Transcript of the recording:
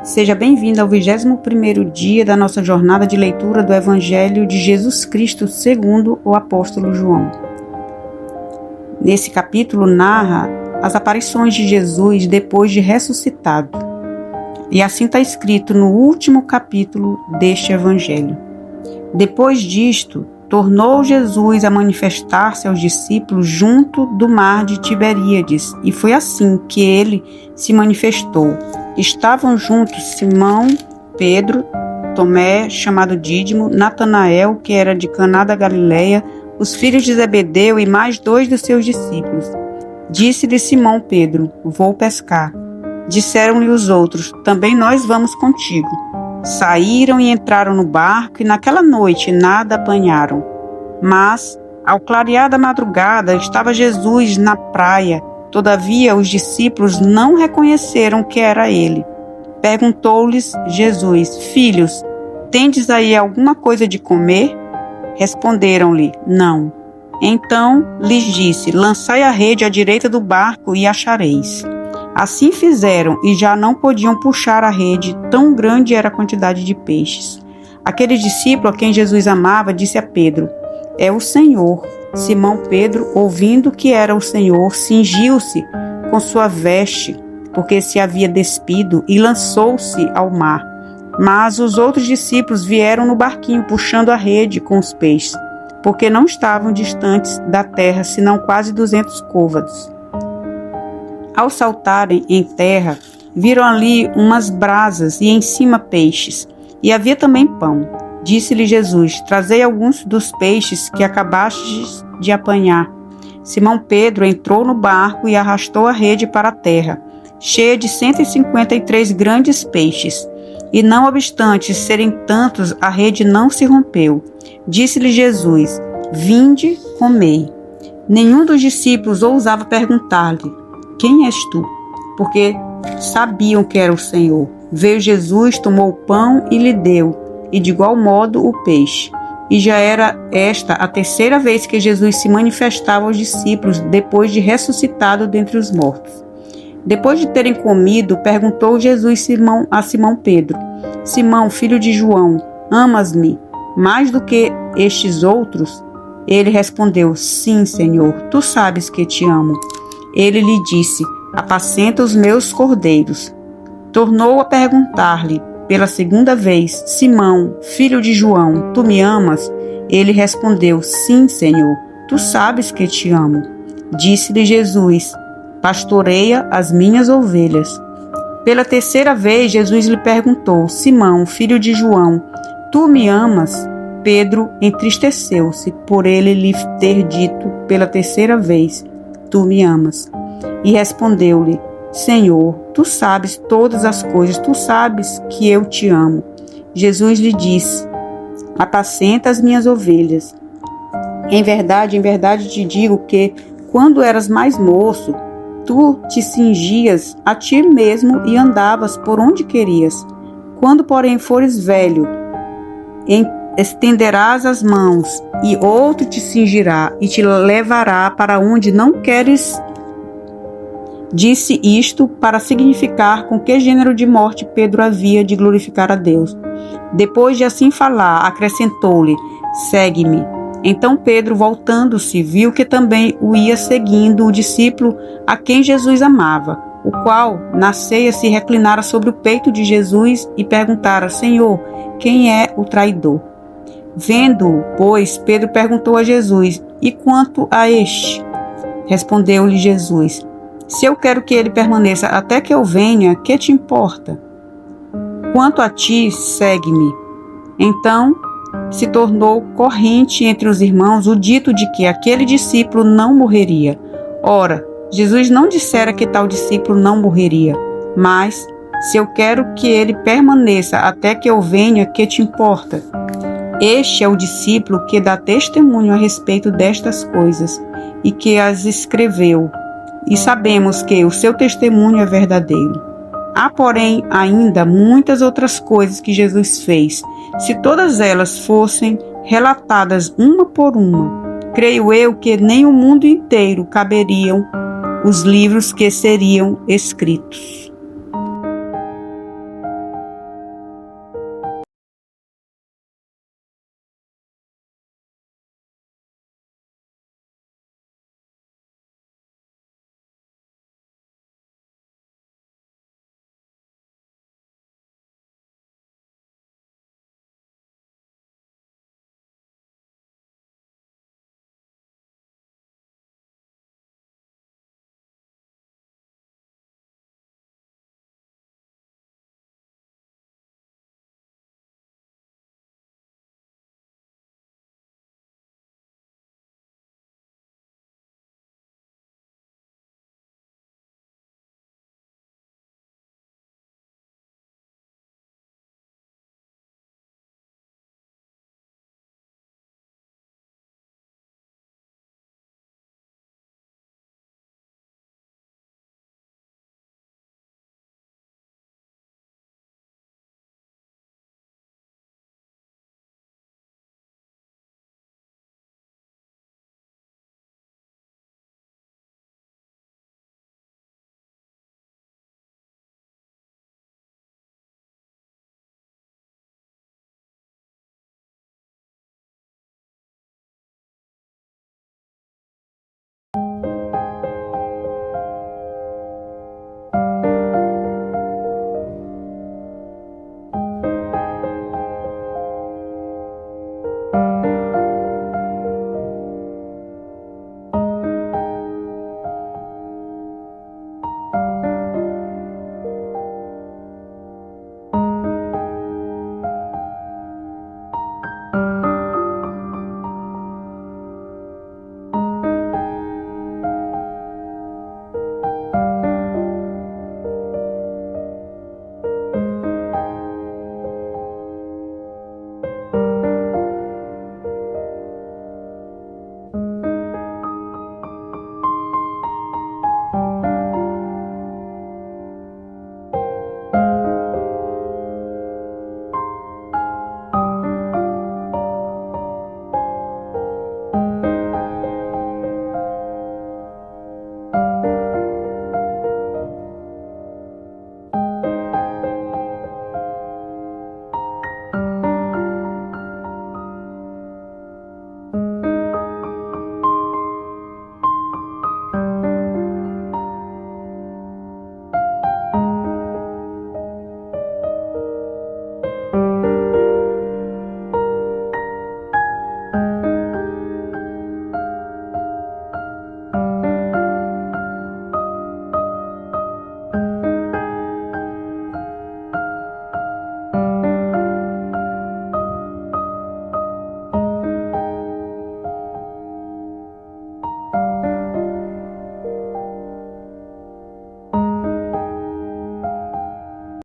Seja bem-vindo ao 21º dia da nossa jornada de leitura do Evangelho de Jesus Cristo segundo o apóstolo João. Nesse capítulo narra as aparições de Jesus depois de ressuscitado. E assim está escrito no último capítulo deste Evangelho. Depois disto, tornou Jesus a manifestar-se aos discípulos junto do mar de Tiberíades, e foi assim que ele se manifestou. Estavam juntos Simão, Pedro, Tomé, chamado Dídimo, Natanael, que era de Caná da Galileia, os filhos de Zebedeu e mais 2 dos seus discípulos. Disse-lhe Simão Pedro: vou pescar. Disseram-lhe os outros: também nós vamos contigo. Saíram e entraram no barco, e naquela noite nada apanharam. Mas, ao clarear da madrugada, estava Jesus na praia. Todavia, os discípulos não reconheceram que era ele. Perguntou-lhes Jesus: filhos, tendes aí alguma coisa de comer? Responderam-lhe: não. Então lhes disse: lançai a rede à direita do barco e achareis. Assim fizeram, e já não podiam puxar a rede, tão grande era a quantidade de peixes. Aquele discípulo a quem Jesus amava disse a Pedro: é o Senhor. Simão Pedro, ouvindo que era o Senhor, cingiu-se com sua veste, porque se havia despido, e lançou-se ao mar. Mas os outros discípulos vieram no barquinho, puxando a rede com os peixes, porque não estavam distantes da terra, senão quase 200 côvados. Ao saltarem em terra, viram ali umas brasas e em cima peixes, e havia também pão. Disse-lhe Jesus: trazei alguns dos peixes que acabastes de apanhar. Simão Pedro entrou no barco e arrastou a rede para a terra, cheia de 153 grandes peixes. E não obstante serem tantos, a rede não se rompeu. Disse-lhe Jesus: vinde, comei. Nenhum dos discípulos ousava perguntar-lhe: quem és tu? Porque sabiam que era o Senhor. Veio Jesus, tomou o pão e lhe deu, e de igual modo o peixe. E já era esta a 3ª vez que Jesus se manifestava aos discípulos depois de ressuscitado dentre os mortos. Depois de terem comido, perguntou Jesus a Simão Pedro: Simão, filho de João, amas-me mais do que estes outros? Ele respondeu: sim, Senhor, tu sabes que te amo. Ele lhe disse: apacenta os meus cordeiros. Tornou a perguntar-lhe pela 2ª vez: Simão, filho de João, tu me amas? Ele respondeu: sim, Senhor, tu sabes que te amo. Disse-lhe Jesus: pastoreia as minhas ovelhas. Pela 3ª vez, Jesus lhe perguntou: Simão, filho de João, tu me amas? Pedro entristeceu-se por ele lhe ter dito pela 3ª vez: tu me amas. E respondeu-lhe: Senhor, tu sabes todas as coisas, tu sabes que eu te amo. Jesus lhe disse: apacenta as minhas ovelhas. Em verdade te digo que, quando eras mais moço, tu te cingias a ti mesmo e andavas por onde querias. Quando, porém, fores velho, estenderás as mãos, e outro te cingirá e te levará para onde não queres. Disse isto para significar com que gênero de morte Pedro havia de glorificar a Deus. Depois de assim falar, acrescentou-lhe: segue-me. Então Pedro, voltando-se, viu que também o ia seguindo o discípulo a quem Jesus amava, o qual, na ceia, se reclinara sobre o peito de Jesus e perguntara: Senhor, quem é o traidor? Vendo-o, pois, Pedro perguntou a Jesus: e quanto a este? Respondeu-lhe Jesus: se eu quero que ele permaneça até que eu venha, que te importa? Quanto a ti, segue-me. Então se tornou corrente entre os irmãos o dito de que aquele discípulo não morreria. Ora, Jesus não dissera que tal discípulo não morreria, mas: se eu quero que ele permaneça até que eu venha, que te importa? Este é o discípulo que dá testemunho a respeito destas coisas e que as escreveu, e sabemos que o seu testemunho é verdadeiro. Há, porém, ainda muitas outras coisas que Jesus fez. Se todas elas fossem relatadas uma por uma, creio eu que nem o mundo inteiro caberiam os livros que seriam escritos.